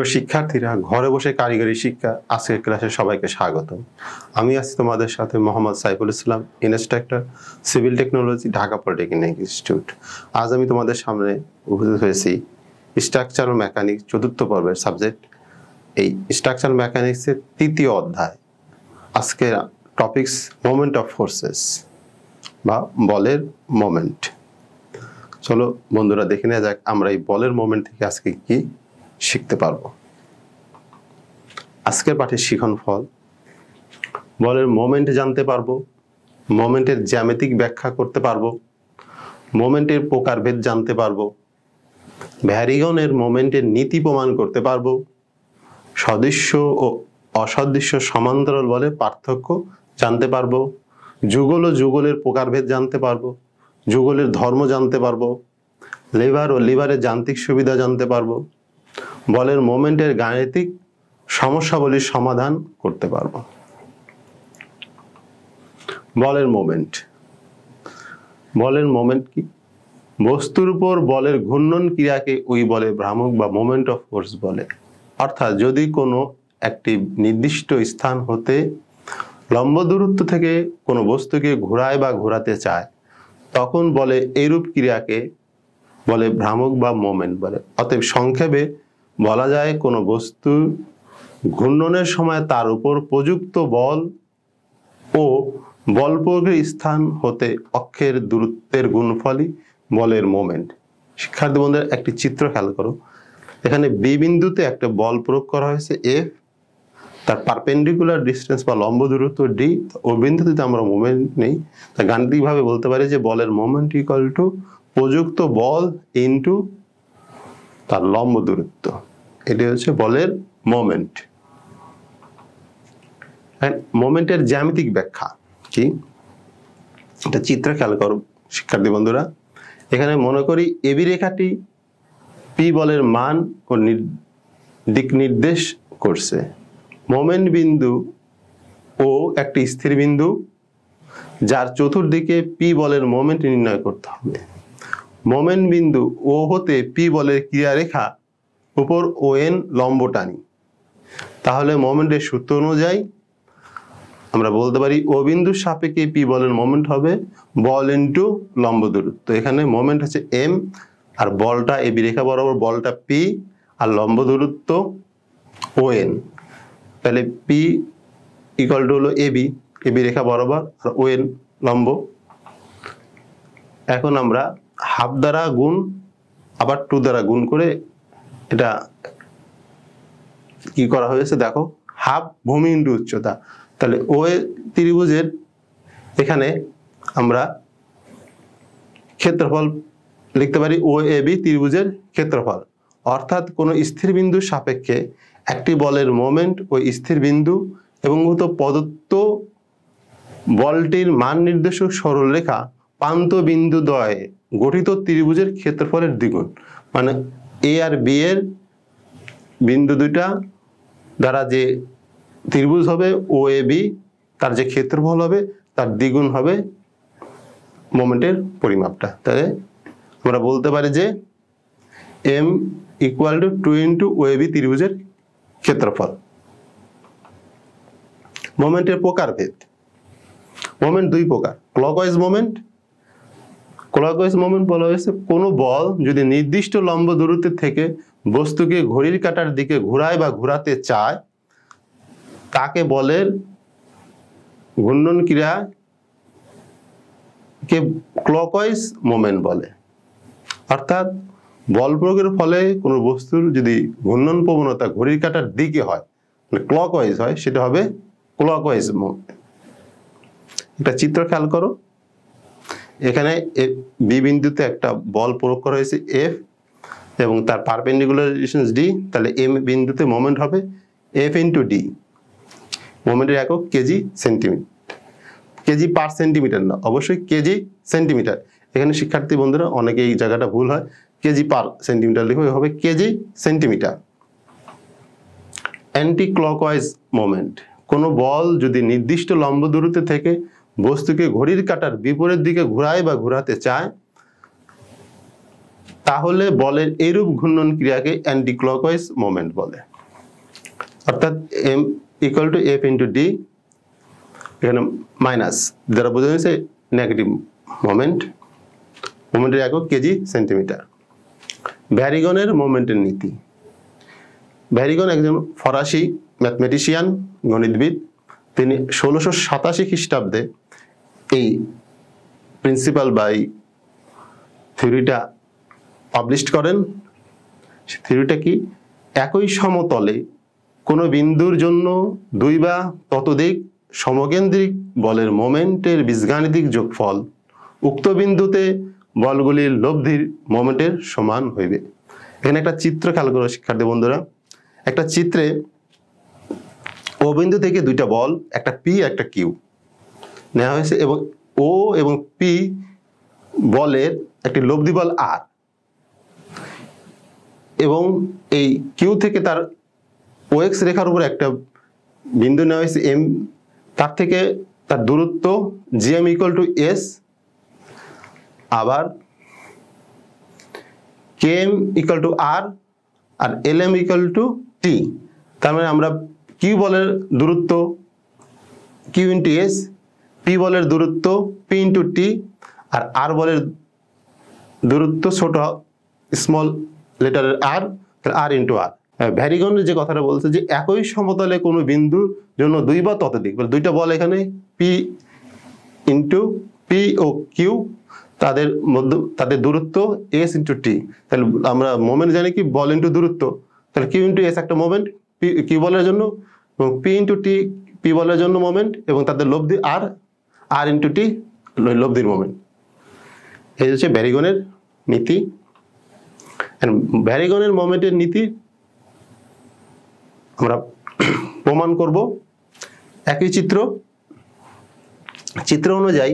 প্রিয় শিক্ষার্থীরা, ঘরে বসে কারিগরি শিক্ষা আজকের ক্লাসে সবাইকে স্বাগত। আমি আছি তোমাদের সাথে Mohammad Saiful Islam, instructor civil technology, Dhaka polytechnic institute. আজ আমি তোমাদের সামনে উপস্থিত হয়েছি স্ট্রাকচারাল মেকানিক্স চতুর্থ পর্বের সাবজেক্ট, এই স্ট্রাকচারাল মেকানিক্সের তৃতীয় অধ্যায়। আজকের টপিকস মোমেন্ট অফ ফোর্সেস বা বলের মোমেন্ট। চলো বন্ধুরা, দেখে নেওয়া যাক আমরা এই বলের মোমেন্ট থেকে আজকে কি শিখতে পারবো। আজকের পাঠের শিখন ফল: বলের মোমেন্ট জানতে পারবো, মোমেন্টের জ্যামিতিক ব্যাখ্যা করতে পারবো, মোমেন্টের প্রকারভেদ জানতে পারবো, ভ্যারিগনের মোমেন্টের নীতি প্রমাণ করতে পারবো, সদৃশ্য ও অসদৃশ্য সমান্তরাল বলে পার্থক্য জানতে পারবো, যুগল ও যুগলের প্রকারভেদ জানতে পারবো, যুগলের ধর্ম জানতে পারবো, লেভার ও লিভারের যান্ত্রিক সুবিধা জানতে পারবো, বলের মোমেন্টের গাণিতিক সমস্যাবলীর সমাধান করতে পারবো। বলের মোমেন্ট। বলের মোমেন্ট কি? বস্তুর উপর বলের ঘূর্ণন ক্রিয়াকে ওই বলে ভ্রামক বা মোমেন্ট অফ ফোর্স বলে। অর্থাৎ যদি কোনো একটি নির্দিষ্ট স্থান হতে লম্ব দূরত্ব থেকে কোনো বস্তুকে ঘোরায় বা ঘোরাতে চায়, তখন বলে এইরূপ ক্রিয়াকে বলে ভ্রামক বা মোমেন্ট বলে। অতএব সংক্ষেপে বলা যায়, কোনো বস্তু ঘূর্ণনের সময় তার উপর প্রযুক্ত বল ও বল প্রয়োগের স্থান হতে অক্ষের দূরত্বের গুণফলই বলের মোমেন্ট। শিক্ষার্থী বন্ধুরা, একটি চিত্র খেয়াল করো। এখানে বি বিন্দুতে একটা বল প্রয়োগ করা হয়েছে এফ, তার পারপেন্ডিকুলার ডিস্টেন্স বা লম্ব দূরত্ব ডি। ওই বিন্দুতে আমরা মোমেন্ট নেই, তা গাণিতিকভাবে বলতে পারি যে বলের মোমেন্ট ইকুয়াল টু প্রযুক্ত বল ইনটু তার লম্ব দূরত্ব। এটি হচ্ছে বলের মোমেন্ট। মোমেন্টের জ্যামিতিক ব্যাখ্যা কি? এটা চিত্র খেয়াল করো শিক্ষার্থী বন্ধুরা। এখানে মনে করি এবি রেখাটি পি বলের মান ও দিক নির্দেশ করছে। মোমেন্ট বিন্দু ও একটি স্থির বিন্দু, যার চতুর্দিকে পি বলের মোমেন্ট নির্ণয় করতে হবে। মোমেন্ট বিন্দু ও হতে পি বলের ক্রিয়ারেখা উপর ও এন লম্ব টানি, তাহলে মোমেন্টের সূত্র অনুযায়ী আমরা বলতে পারি ও বিন্দুর সাপেক্ষে পি বলের মোমেন্ট হবে বল ইন্টু লম্ব দূরত্ব। এখানে মোমেন্ট হচ্ছে এম, আর বলটা এবি রেখা বরাবর বলটা পি, আর লম্ব দূরত্ব ও এন। তাহলে পি ইকুয়াল টু হলো এবি, এবি রেখা বরাবর, আর ও এন লম্ব। এখন আমরা হাফ দ্বারা গুণ আবার টু দ্বারা গুণ করে এটা কি করা হয়েছে দেখো, হাফ ভূমি ইন্টু উচ্চতা। তাহলে ও ত্রিভুজের এখানে আমরা ক্ষেত্রফল লিখতে পারি ও এ বি ত্রিভুজের ক্ষেত্রফল। অর্থাৎ কোনো স্থির বিন্দুর সাপেক্ষে একটি বলের মোমেন্ট ওই স্থির বিন্দু এবং প্রদত্ত বলটির মান নির্দেশক সরলরেখা প্রান্ত বিন্দু দ্বয়ে গঠিত ত্রিভুজের ক্ষেত্রফলের দ্বিগুণ। মানে এ আর বি এর বিন্দু দুইটা দ্বারা যে ত্রিভুজ হবে ও এ বি, তার যে ক্ষেত্রফল হবে তার দ্বিগুণ হবে মোমেন্টের পরিমাপটা। তাহলে আমরা বলতে পারি যে M equal to 2 into O A B ত্রিভুজের ক্ষেত্রফল। মোমেন্টের প্রকারভেদ। মোমেন্ট দুই প্রকার: ক্লকওয়াইজ মোমেন্ট। ক্লকওয়াইজ মোমেন্ট বলা হয়েছে কোনো বল যদি নির্দিষ্ট লম্ব দূরত্ব থেকে বস্তুকে ঘড়ির কাঁটার দিকে ঘোরায় বা ঘোরাতে চায়, তাকে বলের ঘূর্ণন ক্রিয়াকে ক্লকওয়াইজ মোমেন্ট বলে। অর্থাৎ বল প্রয়োগের ফলে কোনো বস্তুর যদি ঘূর্ণন প্রবণতা ঘড়ির কাঁটার দিকে হয়, ক্লকওয়াইজ হয়, সেটা হবে ক্লকওয়াইজ মোমেন্ট। একটা চিত্র খেয়াল করো। এখানে বি বিন্দুতে একটা বল প্রয়োগ করা হয়েছে এফ এবং তার পারপেন্ডিকুলার ডিস্টেন্স ডি। তাহলে এম বিন্দুতে মোমেন্ট হবে এফ ইন্টু ডি। মোমেন্টের একক কেজি সেন্টিমিটার, কেজি পার সেন্টিমিটার না, অবশ্যই কেজি সেন্টিমিটার। এখানে শিক্ষার্থী বন্ধুরা অনেকে এই জায়গাটা ভুল হয়, কেজি পার সেন্টিমিটার লিখবে, হবে KG centimetre. Anti clockwise moment. কোনো বল যদি নির্দিষ্ট লম্ব দূরত্ব থেকে বস্তুকে ঘড়ির কাঁটার বিপরীত দিকে ঘোরায় বা ঘোরাতে চায়, তাহলে বলের এইরূপ ঘূর্ণন ক্রিয়াকে অ্যান্টি ক্লকওয়াইজ মোমেন্ট বলে। অর্থাৎ m equal to f into d, এখানে মাইনাস দ্বারা বোঝা যাচ্ছে নেগেটিভ মোমেন্ট, মোমেন্টের একক কেজি সেন্টিমিটার। ভ্যারিগনের মোমেন্টের নীতি। ভ্যারিগন একজন ফরাসি ম্যাথমেটিশিয়ান, গণিতবিদ। তিনি 1687 খ্রিস্টাব্দে এই প্রিন্সিপাল বা এই থিওরিটা পাবলিশ করেন। থিওরিটা কি? একই সমতলে কোনো বিন্দুর জন্য দুই বা ততোধিক সমকেন্দ্রিক বলের মোমেন্টের বীজগাণিতিক যোগফল উক্ত বিন্দুতে বলগুলির লব্ধির মোমেন্টের সমান হইবে। এখানে একটা চিত্র খেয়াল করো শিক্ষার্থী বন্ধুরা। একটা চিত্রে ও বিন্দু থেকে দুইটা বল, একটা পি একটা কিউ নেওয়া হয়েছে এবং ও এবং পি বলের একটি লব্ধি বল আর, এবং এই কিউ থেকে তার ওএক্স রেখার উপর একটা বিন্দু নেওয়া হয়েছে এম, তার থেকে তার দূরত্ব জিএম ইকুয়াল টু এস, আবার কেএম ইকুয়াল টু আর, আর এলএম ইকুয়াল টু টি। তার মানে আমরা কিউ বলের দূরত্ব কিউ ইন্টু এস, পি বলের দূরত্ব পি ইন্টু টি, আর আর বলের দূরত্ব ছোট স্মল লেটারের আর, আর ইন্টু আর। ভ্যারিগনের যে কথাটা বলছে যে একই সমতলে কোনো বিন্দুর জন্য দুই বা ততোধিক, দুইটা বল এখানে P into P O Q, তাদের দূরত্ব এস ইন্টু টি। তাহলে আমরা মোমেন্ট জানি কি? বল ইন্টু দূরত্ব। তাহলে কিউ ইন্টু এস একটা মোমেন্ট কিউ বলের জন্য, এবং পি ইন্টু টি পি বলের জন্য মোমেন্ট, এবং তাদের লব্ধি আর, আর ইন্টু টি লব্ধির মোমেন্ট। এই হচ্ছে ভ্যারিগনের নীতি। ভ্যারিগনের মোমেন্টের নীতি আমরা প্রমাণ করব। একই চিত্র অনুযায়ী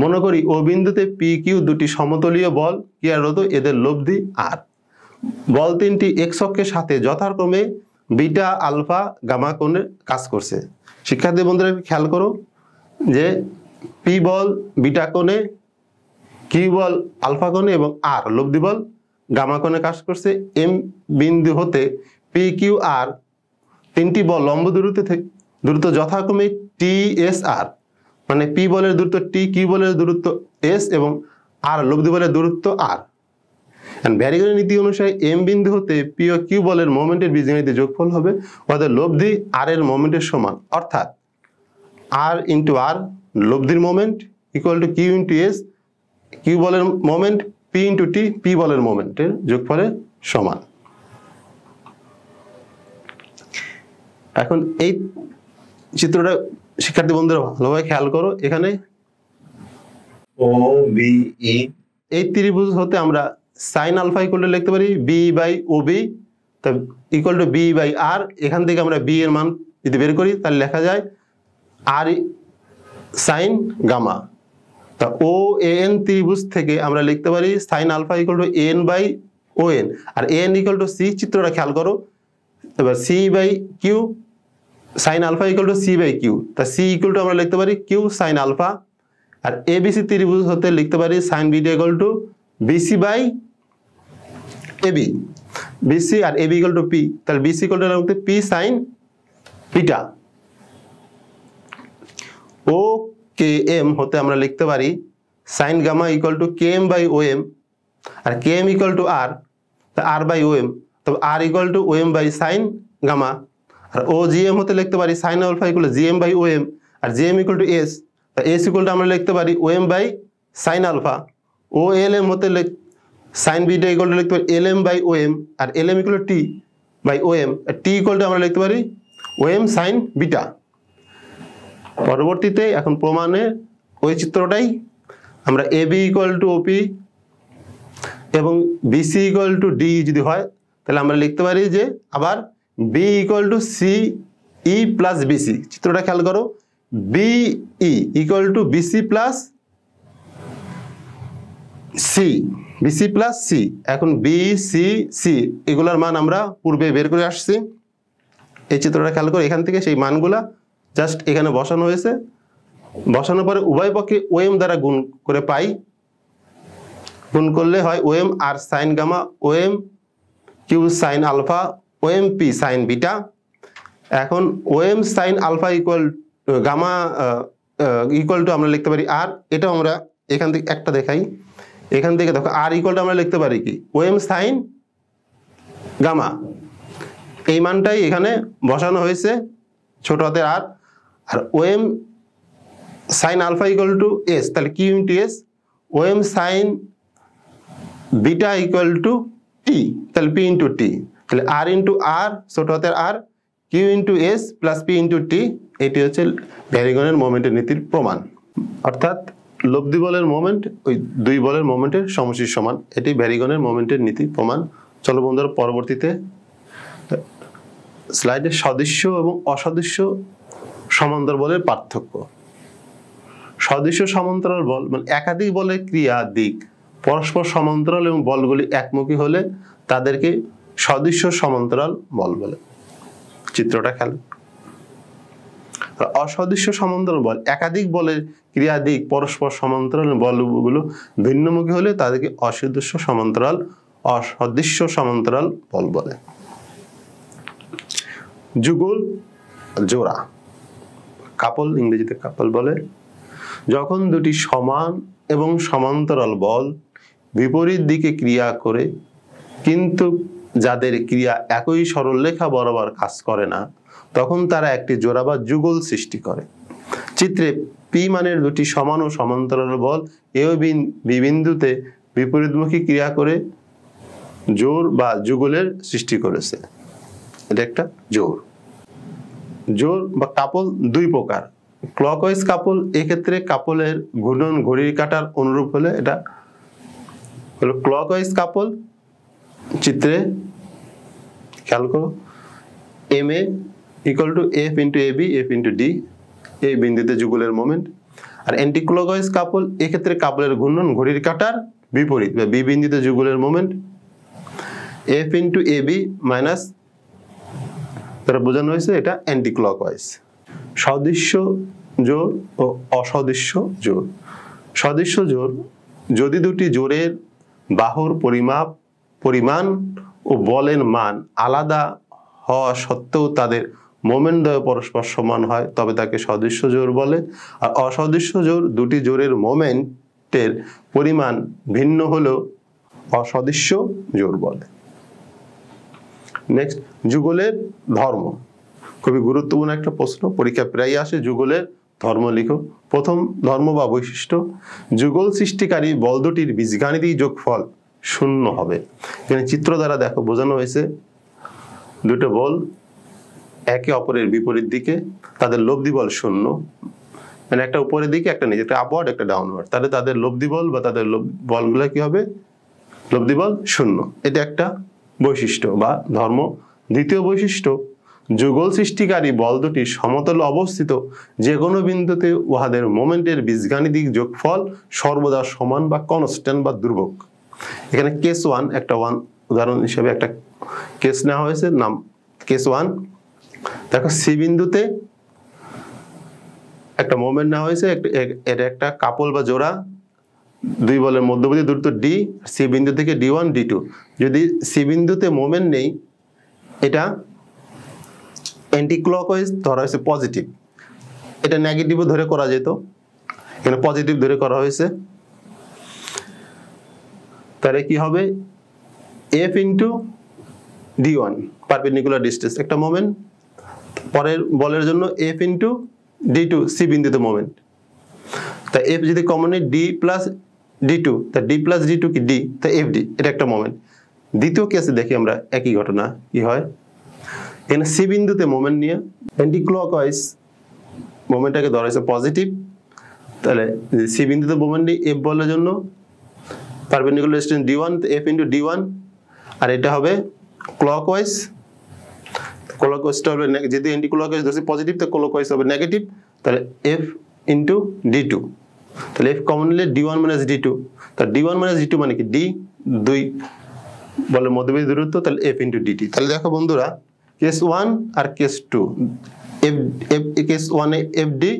মনে করি ও বিন্দুতে পি কিউ দুটি সমতলীয় বল ক্রিয়ারত, এদের লব্ধি আর। বল তিনটি এক্স অক্ষের সাথে যথাক্রমে বিটা আলফা গামা কোণে কাজ করছে। শিক্ষার্থী বন্ধুরা খেয়াল করো যে পি বল বিটা কোণে, কিউ বল আলফা কোণে, এবং আর লব্ধি বল গামা কোণে কাজ করছে। এম বিন্দু হতে পি কিউ আর তিনটি বল লম্ব দূরত্ব যথাক্রমে টি এস আর, মানে পি বলের দূরত্ব টি, কিউ বলের দূরত্ব এস, এবং আর লব্ধি বলের দূরত্ব আর। ভ্যারিগনের নীতি অনুসারে এম বিন্দু হতে পি ও কিউ বলের মোমেন্টের বীজগণিতের যোগফল হবে অর্থাৎ লব্ধি আর এর মোমেন্টের সমান, অর্থাৎ আর ইন্টু আর লব্ধির moment equal to Q into S, Q বলের moment P into T P বলের মোমেন্টের যোগফলের সমান। এখন এই চিত্রটা শিক্ষার্থী বন্ধুরা ভালোভাবে খেয়াল করো। এখানে ও বি ই এই ত্রিভুজ হতে আমরা সাইন আলফা ইকুয়াল টু লিখতে পারি বি বাই ও বি, তা ইকুয়াল টু বি বাই আর। এখান থেকে আমরা বি এর মান যদি বের করি তাহলে লেখা যায় আর সাইন গামা। তা ও এন ত্রিভুজ থেকে আমরা লিখতে পারি sine alpha equal to N by O N, আর এন ইকুয়াল টু সি। চিত্রটা খেয়াল করো। এবার C by Q, sine alpha equal to C by Q, তা সি ইকুয়াল টু আমরা লিখতে পারি কিউ সাইন আলফা। আর এবিসি ত্রিভুজ হতে লিখতে পারি sine beta equal to BC by AB, BC আর এবি ইকুয়াল টু পি, তাহলে BC equal to P sine beta. O K M হতে আমরা লিখতে পারি sine gamma equal to K M by O M, আর K M equal to R, R by O M, তবে R equal to O M by sine gamma. আর O G M হতে লিখতে পারি sine alpha equal to G M by O M, আর G M equal to S, S equal to আমরা লিখতে পারি O M by sine alpha. O L M হতে sign beta equal to লিখতে পারি L M by O M, আর L M equal to T by O M, আর T equal to আমরা লিখতে পারি ও এম সাইন বিটা। পরবর্তীতে এখন প্রমাণে ওই চিত্রটাই আমরা এ বি ইকুয়াল টু ওপি এবং বিসি ইকুয়াল টু ডি যদি হয় তাহলে আমরা লিখতে পারি যে আবার B equal to C E plus BC. চিত্রটা খেয়াল করো, BE equal to BC plus C, BC plus C. এখন বি সি সি এগুলোর মান আমরা পূর্বে বের করে আসছি। এই চিত্রটা খেয়াল করো, এখান থেকে সেই মানগুলা জাস্ট এখানে বসানো হয়েছে। বসানোর পরে উভয় পক্ষে ওএম দ্বারা গুণ করে পাই, গুণ করলে হয় OM R sine gamma, OM Q sine alpha, OM P sine beta. এখন OM sine alpha equal gamma equal to আমরা লিখতে পারি আর, এটাও আমরা এখান থেকে একটা দেখাই, এখান থেকে দেখো আর ইকুয়াল টু আমরা লিখতে পারি কি ওএম সাইন গামা, এই মানটাই এখানে বসানো হয়েছে ছোট হাতের আর, আর OM sine alpha equal to S, তাহলে Q into S, OM sine beta equal to T, তাহলে পি ইন্টু টি, তাহলে আর ইন্টু আর ছোট হাতের R, Q into S plus P into T, এটি হচ্ছে ভ্যারিগনের মোমেন্টের নীতির প্রমাণ। অর্থাৎ লব্ধি বলের মোমেন্ট ওই দুই বলের মোমেন্টের সমষ্টির সমান, এটি ভ্যারিগনের মোমেন্টের নীতি প্রমাণ। চলো বন্ধুরা পরবর্তীতে স্লাইডে সদৃশ্য এবং অসদৃশ্য সমান্তর বলের পার্থক্য। সদৃশ্য সমান্তরাল বল মানে একাধিক বলের ক্রিয়া দিক পরস্পর সমান্তরাল এবং বলগুলি একমুখী হলে তাদেরকে সদৃশ্য সমান্তরাল বল বলে। চিত্রটা খেল। অসদৃশ্য সমান্তরাল বল একাধিক বলের ক্রিয়া দিক পরস্পর সমান্তরাল বলগুলো ভিন্নমুখী হলে তাদেরকে অসদৃশ্য সমান্তরাল অসদৃশ্য সমান্তরাল বল বলে। যুগল জোড়া, কাপল, ইংরেজিতে কাপল বলে। যখন দুটি সমান এবং সমান্তরাল বল বিপরীত দিকে ক্রিয়া করে কিন্তু যাদের ক্রিয়া একই সরলরেখা বরাবর কাজ করে না, তখন তারা একটি জোড়া বা যুগল সৃষ্টি করে। চিত্রে পি মানের দুটি সমান ও সমান্তরাল বল এ ও বি বিন্দুতে বিপরীতমুখী ক্রিয়া করে জোড় বা যুগলের সৃষ্টি করেছে। এটা একটা জোড়। জোড় বা কাপল দুই প্রকার। ক্লকওয়াইজ কাপল, এক্ষেত্রে কাপলের ঘূর্ণন ঘড়ির কাঁটার অনুরূপ হলে এটা হলো ক্লকওয়াইজ কাপল। চিত্রে খেয়াল করো, M A equal to F into A B, F into D, এই বিন্দুতে যুগলের মোমেন্ট। আর অ্যান্টি ক্লকওয়াইজ কাপল, এক্ষেত্রে কাপলের ঘূর্ণন ঘড়ির কাঁটার বিপরীত বা বি বিন্দুতে যুগলের moment, F into A B minus, তারা বোঝানো হয়েছে এটা অ্যান্টি ক্লকওয়াইজ। সদৃশ্য জোড় ও অসদৃশ্য জোড়। সদৃশ্য জোড়, যদি দুটি জোড়ের বাহুর পরিমাণ ও বলের মান আলাদা হওয়া সত্ত্বেও তাদের মোমেন্ট দ্বয় পরস্পর সমান হয় তবে তাকে সদৃশ্য জোড় বলে। আর অসদৃশ্য জোড়, দুটি জোড়ের মোমেন্টের পরিমাণ ভিন্ন হলেও অসদৃশ্য জোড় বলে। নেক্সট, যুগলের ধর্ম। খুবই গুরুত্বপূর্ণ একটা প্রশ্ন, পরীক্ষা প্রায় আসে। যুগলের ধর্ম লিখো। প্রথম ধর্ম বা বৈশিষ্ট্য, যুগল সৃষ্টিকারী বল দুটির বীজগাণিতিক যোগফল শূন্য হবে। এখানে চিত্র দ্বারা দেখো বোঝানো হয়েছে দুটো বল একে অপরের বিপরীত দিকে, তাদের লব্ধি বল শূন্য, মানে একটা উপরের দিকে একটা নিচে, একটা আপওয়ার্ড একটা ডাউনওয়ার্ড, তাহলে তাদের লব্ধি বল বা তাদের বলগুলো কি হবে, লব্ধি বল শূন্য। এটা একটা বৈশিষ্ট্য বা ধর্ম। দ্বিতীয় বৈশিষ্ট্য, যুগল সৃষ্টিকারী বল দুটি সমতলে অবস্থিত যে কোনো বিন্দুতে উহাদের মোমেন্টের বীজগাণিতিক যোগফল সর্বদা সমান বা কনস্ট্যান্ট বা ধ্রুবক। এখানে কেস ওয়ান, একটা উদাহরণ হিসেবে একটা কেস নেওয়া হয়েছে, নাম কেস ওয়ান। দেখো সি বিন্দুতে একটা মোমেন্ট নেওয়া হয়েছে, এটা একটা কাপল বা জোড়া, দুই বলের মধ্যবর্তী দূরত্ব ডি, সি বিন্দু থেকে ডি ওয়ান ডি টু। যদি সি বিন্দুতে মোমেন্ট নেই, এটা অ্যান্টি ক্লকওয়াইজ ধরা হয়েছে পজিটিভ, এটা নেগেটিভও ধরে করা যেত, এখানে পজিটিভ ধরে করা হয়েছে। তাহলে কি হবে, F into D one perpendicular distance একটা মোমেন্ট, পরের বলের জন্য F into D two C বিন্দুতে মোমেন্ট। তা এফ যদি কমন নেই, ডি প্লাস ডি টু, তা ডি প্লাস ডি টু কি ডি, তা এফ ডি, এটা একটা মোমেন্ট। দ্বিতীয় কেসে দেখি আমরা একই ঘটনা কি হয়। এখানে সি বিন্দুতে মোমেন্ট নিয়ে অ্যান্টি ক্লকওয়াইজ মোমেন্টটাকে ধরা হয়েছে পজিটিভ, তাহলে সি বিন্দুতে মোমেন্ট নিই এফ বলের জন্য perpendicular distance D one, F into D one, আর এটা হবে ক্লকওয়াইজ। ক্লকওয়াইজটা হবে, যদি অ্যান্টি ক্লকওয়াইজ ধরছি পজিটিভ, তো ক্লকওয়াইজ হবে নেগেটিভ, তাহলে এফ ইন্টু ডি টু, তাহলে এফ কমন নিলে D one minus D two, তাহলে D one minus D two মানে কি ডি, দুই বলের মধ্যবর্তী দূরত্ব, তাহলে এফ ইন্টু ডিটি। তাহলে দেখো বন্ধুরা, কেস ওয়ান আর কেস টু, কেস ওয়ানে এফ ডি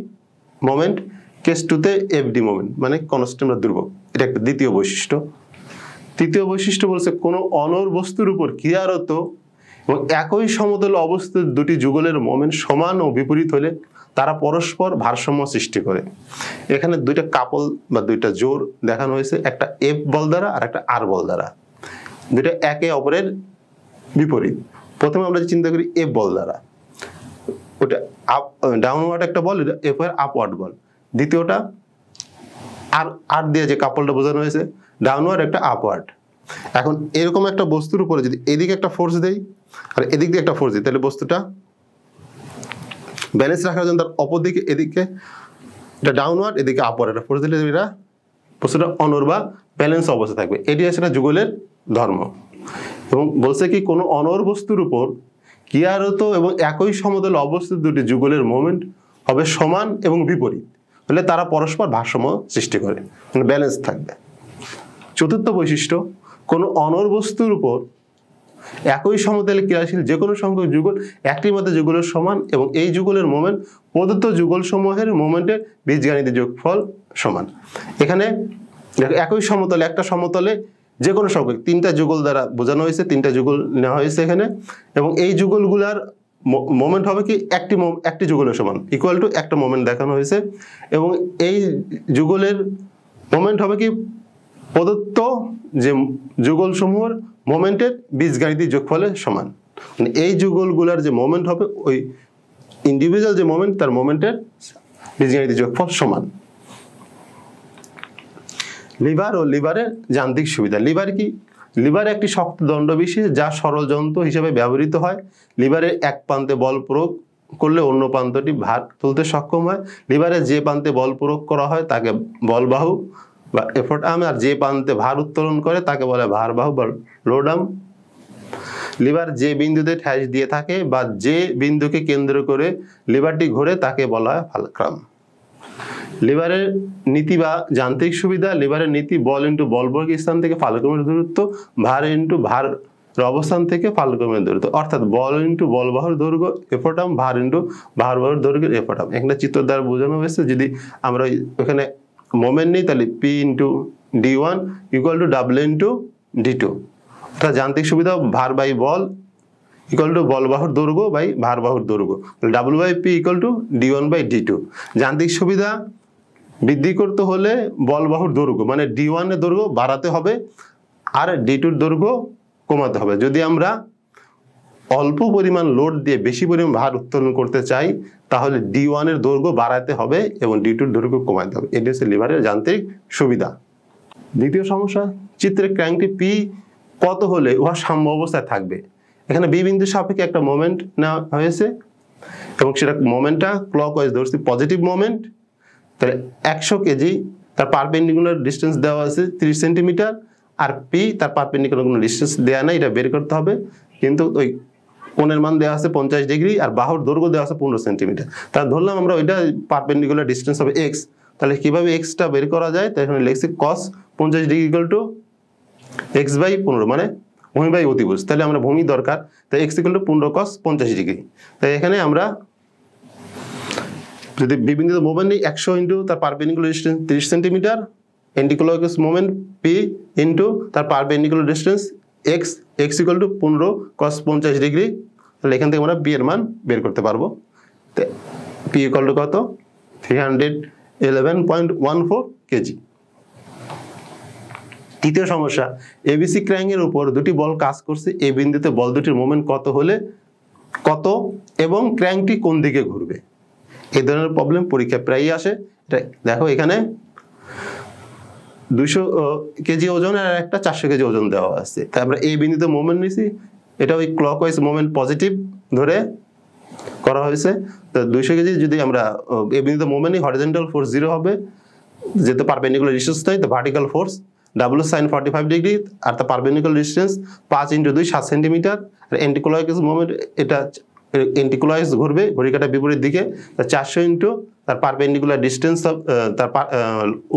মোমেন্ট, কেস টুতে এফ ডি মোমেন্ট, মানে কনস্ট্যান্ট বা ধ্রুবক। এটা একটা দ্বিতীয় বৈশিষ্ট্য। তৃতীয় বৈশিষ্ট্য বলছে, কোনো অনড় বস্তুর উপর ক্রিয়ারত এবং একই সমতল অবস্থিত দুটি যুগলের মোমেন্ট সমান ও বিপরীত হলে তারা পরস্পর ভারসাম্য সৃষ্টি করে। এখানে দুইটা কাপল বা দুইটা জোর দেখানো হয়েছে, একটা এফ বল দ্বারা আর একটা আর বল দ্বারা, দুইটা একে অপরের বিপরীত। প্রথমে আমরা চিন্তা করি এফ বল দ্বারা, ওটা আপ ডাউনওয়ার্ড একটা বল, এটা এফ এর আপওয়ার্ড বল। দ্বিতীয়টা আর আর দিয়ে যে কাপলটা বোঝানো হয়েছে, ডাউনওয়ার্ড একটা আপওয়ার্ড। এখন এরকম একটা বস্তুর উপরে যদি এদিকে একটা ফোর্স দেই আর এদিক দিয়ে একটা ফোর্স দিই, তাহলে বস্তুটা ব্যালেন্স রাখার জন্য তার অপর দিকে এদিকে এটা ডাউনওয়ার্ড, এদিকে আপওয়ার্ড একটা ফোর্স দিলে এটা বস্তুটা অনড় বা ব্যালেন্স অবস্থা থাকবে। এটি হচ্ছে একটা যুগলের ধর্ম। এবং বলছে কি কোনো অনড় বস্তুর উপর ক্রিয়ারত এবং একই সমতলে অবস্থিত দুটি যুগলের মোমেন্ট হবে সমান এবং বিপরীত হলে তারা পরস্পর ভারসাম্য সৃষ্টি করে, মানে ব্যালেন্স থাকবে। চতুর্থ বৈশিষ্ট্য, কোনো অনড় বস্তুর উপর একই সমতলে ক্রিয়াশীল যে কোনো সংখ্যক যুগল একটির মধ্যে যুগলের সমান এবং এই যুগলের মোমেন্ট প্রদত্ত যুগল সমূহের মোমেন্টের বীজগাণিতিক যোগফল সমান। এখানে একই সমতলে, একটা সমতলে যে কোনো সংখ্যক তিনটা যুগল দ্বারা বোঝানো হয়েছে, তিনটা যুগল নেওয়া হয়েছে এখানে, এবং এই যুগলগুলার মোমেন্ট হবে কি একটি যুগলের সমান, ইকুয়াল টু একটা মোমেন্ট দেখানো হয়েছে, এবং এই যুগলের মোমেন্ট হবে কি প্রদত্ত যে যুগল সমূহের মোমেন্টের বীজগাণিতিক যোগফলের সমান। মানে এই যুগলগুলার যে মোমেন্ট হবে ওই ইন্ডিভিজুয়াল যে মোমেন্ট তার মোমেন্টের বীজগাণিতিক যোগফল সমান। লিভার ও লিভারের যান্ত্রিক সুবিধা। লিভার কি? লিভার একটি শক্ত দণ্ডবিশেষ যা সরল যন্ত্র হিসেবে ব্যবহৃত হয়। লিভারের এক প্রান্তে বল প্রয়োগ করলে অন্য প্রান্তটি ভার তুলতে সক্ষম হয়। লিভারের যে প্রান্তে বল প্রয়োগ করা হয় তাকে বলবাহু বা এফোর্ট আর্ম, আর যে প্রান্তে ভার উত্তোলন করে তাকে বলে ভারবাহু বা লোড আর্ম। লিভার যে বিন্দুতে ঠ্যাস দিয়ে থাকে বা যে বিন্দুকে কেন্দ্র করে লিভারটি ঘোরে তাকে বলা হয় ফালক্রাম। লিভারের নীতি বা যান্ত্রিক সুবিধা। লিভারের নীতি বল ইন্টু বলবর্গ স্থান থেকে ফালক্রমের দূরত্ব, ভার ইন্টু ভার অবস্থান থেকে ফালক্রমের দূরত্ব, অর্থাৎ বল ইন্টু বলবাহুর দৈর্ঘ্য এফোটাম, ভার ইন্টু ভারবাহুর দৈর্ঘ্যের এফোটাম। এখানে চিত্র দ্বারা বোঝানো হয়েছে। যদি আমরা ওখানে মোমেন্ট নেই তাহলে P into D one equal to W into D two, অর্থাৎ যান্ত্রিক সুবিধা ভার বাই বল ইকুয়াল টু বলবাহুর দৈর্ঘ্য বাই ভারবাহুর দৈর্ঘ্য, W by P equal to D one by D two. যান্ত্রিক সুবিধা বৃদ্ধি করতে হলে বলবাহুর দৈর্ঘ্য মানে ডি ওয়ানের দৈর্ঘ্য বাড়াতে হবে আর ডি টুর দৈর্ঘ্য কমাতে হবে। যদি আমরা অল্প পরিমাণ লোড দিয়ে বেশি পরিমাণ ভার উত্তোলন করতে চাই তাহলে ডি ওয়ানের দৈর্ঘ্য বাড়াতে হবে এবং ডি টুর দৈর্ঘ্য কমাতে হবে। এটি হচ্ছে লিভারের যান্ত্রিক সুবিধা। দ্বিতীয় সমস্যা, চিত্রে ক্র্যাঙ্কটি পি কত হলে উহা সাম্য অবস্থায় থাকবে। এখানে বি বিন্দুর সাপেক্ষে একটা মোমেন্ট নেওয়া হয়েছে এবং সেটা মোমেন্টটা ক্লকওয়াইজ ধরছি পজিটিভ মোমেন্ট। তাহলে 100 কেজি তার পারপেন্ডিকুলার ডিস্টেন্স দেওয়া আছে 30 সেন্টিমিটার, আর পি তার পারপেন্ডিকুলার কোনো ডিস্টেন্স দেওয়া নেই, এটা বের করতে হবে। কিন্তু ওই কোণের মান দেওয়া আছে 50 ডিগ্রি আর বাহুর দৈর্ঘ্য দেওয়া আছে 15 সেন্টিমিটার। তাহলে ধরলাম আমরা ওইটা পারপেন্ডিকুলার ডিস্টেন্স হবে এক্স। তাহলে কিভাবে এক্সটা বের করা যায়? তাই এখানে লিখছি cos 50 degree equal to X by 15, মানে ভূমি বাই অতিভুজ। তাহলে আমরা ভূমি দরকার, তাই x equal to 15 cos 50 degree. তাই এখানে আমরা যদি বিভিন্ন মোমেন্ট নেই 100 ইন্টু তার perpendicular distance 30 centimetre, anticlockwise moment P into তার perpendicular distance X, X equal to 15 cos 50 degree. তাহলে এখান থেকে আমরা পি এর মান বের করতে পারবো। পি ইকুয়াল টু কত? 311.14 কেজি। তৃতীয় সমস্যা, এবিসি ক্র্যাঙ্কের উপর দুটি বল কাজ করছে। এই বিন্দুতে বল দুটির মোমেন্ট কত হলে কত এবং ক্র্যাঙ্কটি কোন দিকে ঘুরবে। এই ধরনের প্রবলেম পরীক্ষায় প্রায়ই আসে। দেখো এখানে 200 কেজি ওজন আর একটা 400 কেজি ওজন দেওয়া আছে। তাই আমরা এই বিন্দুতে মোমেন্ট নিছি, এটা ওই ক্লকওয়াইজ মোমেন্ট পজিটিভ ধরে করা হয়েছে। তো 200 কেজি যদি আমরা এই বিন্দুতে মোমেন্ট নিই, হরিজন্টাল ফোর্স 0 হবে, যেহেতু পারপেন্ডিকুলার ডিস্টেন্স নাই, তো vertical force W sine 45 degree, আর তার পারপেন্ডিকুলার ডিস্টেন্স 5 ইন্টু 2 7 সেন্টিমিটার। আর এন্টিক্লকওয়াইজ মোমেন্ট এটা এন্টিক্লকওয়াইজ ঘুরবে ঘড়ি কাঁটার বিপরীত দিকে। 400 ইন্টু তার পারপেন্ডিকুলার ডিস্টেন্স তার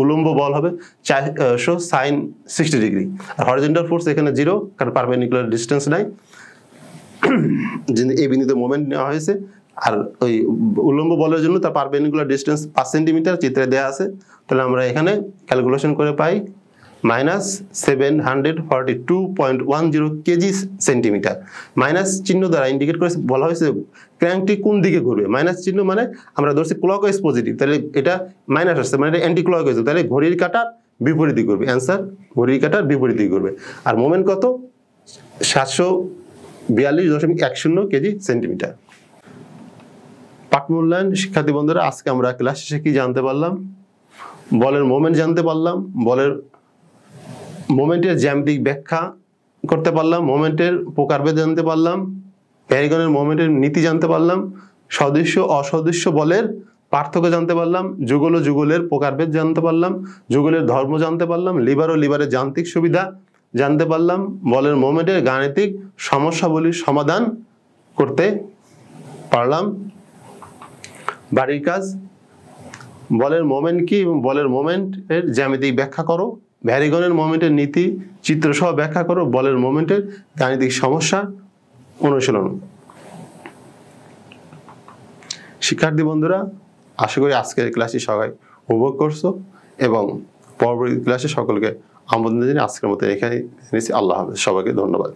উলম্ব বল হবে 400 সাইন 60 ডিগ্রি। আর হরিজন্টাল ফোর্স এখানে 0, কারণ পারপেন্ডিকুলার ডিস্টেন্স নাই, এই বিন্দুতে মোমেন্ট নেওয়া হয়েছে। আর ওই উলম্ব বলের জন্য তার পারপেন্ডিকুলার ডিস্টেন্স 5 সেন্টিমিটার চিত্রে দেওয়া আছে। তাহলে আমরা এখানে ক্যালকুলেশন করে পাই মাইনাস 742.10 কেজি সেন্টিমিটার। মাইনাস চিহ্ন দ্বারা ইন্ডিকেট করে বলা হয়েছে ক্র্যাঙ্কটি কোন দিকে ঘুরবে। মাইনাস চিহ্ন মানে আমরা ধরছি ক্লকওয়াইজ পজিটিভ, তাহলে এটা মাইনাস আসছে মানে এটা অ্যান্টি ক্লকওয়াইজ, তাহলে ঘড়ির কাঁটার বিপরীত দিকে ঘুরবে। অ্যান্সার ঘড়ির কাঁটার বিপরীত দিকে ঘুরবে। আর মোমেন্ট কত? 742.10 কেজি সেন্টিমিটার। পাঠ মূল্যায়ন শিক্ষার্থী বন্ধুরা, আজকে আমরা ক্লাস শেষে কি জানতে পারলাম? বলের মোমেন্ট জানতে পারলাম, বলের মোমেন্টের জ্যামিতিক ব্যাখ্যা করতে পারলাম, মোমেন্টের প্রকারভেদ জানতে পারলাম, প্যারাগনের মোমেন্টের নীতি জানতে পারলাম, সদৃশ্য অসদৃশ্য বলের পার্থক্য জানতে পারলাম, যুগল ও যুগলের প্রকারভেদ জানতে পারলাম, যুগলের ধর্ম জানতে পারলাম, লিভার ও লিভারের যান্ত্রিক সুবিধা জানতে পারলাম, বলের মোমেন্টের গাণিতিক সমস্যাবলীর সমাধান করতে পারলাম। বাড়ির কাজ, বলের মোমেন্ট কি এবং বলের মোমেন্টের জ্যামিতিক ব্যাখ্যা করো, ভ্যারিগনের মোমেন্টের নীতি চিত্রসহ ব্যাখ্যা করো, বলের মোমেন্টের গাণিতিক সমস্যা অনুশীলন। শিক্ষার্থী বন্ধুরা, আশা করি আজকের ক্লাসটি সবাই উপভোগ করছো এবং পরবর্তী ক্লাসে সকলকে আমন্ত্রণ জানিয়ে আজকের মতো এখানে নিচ্ছি। আল্লাহ হাফেজ, সবাইকে ধন্যবাদ।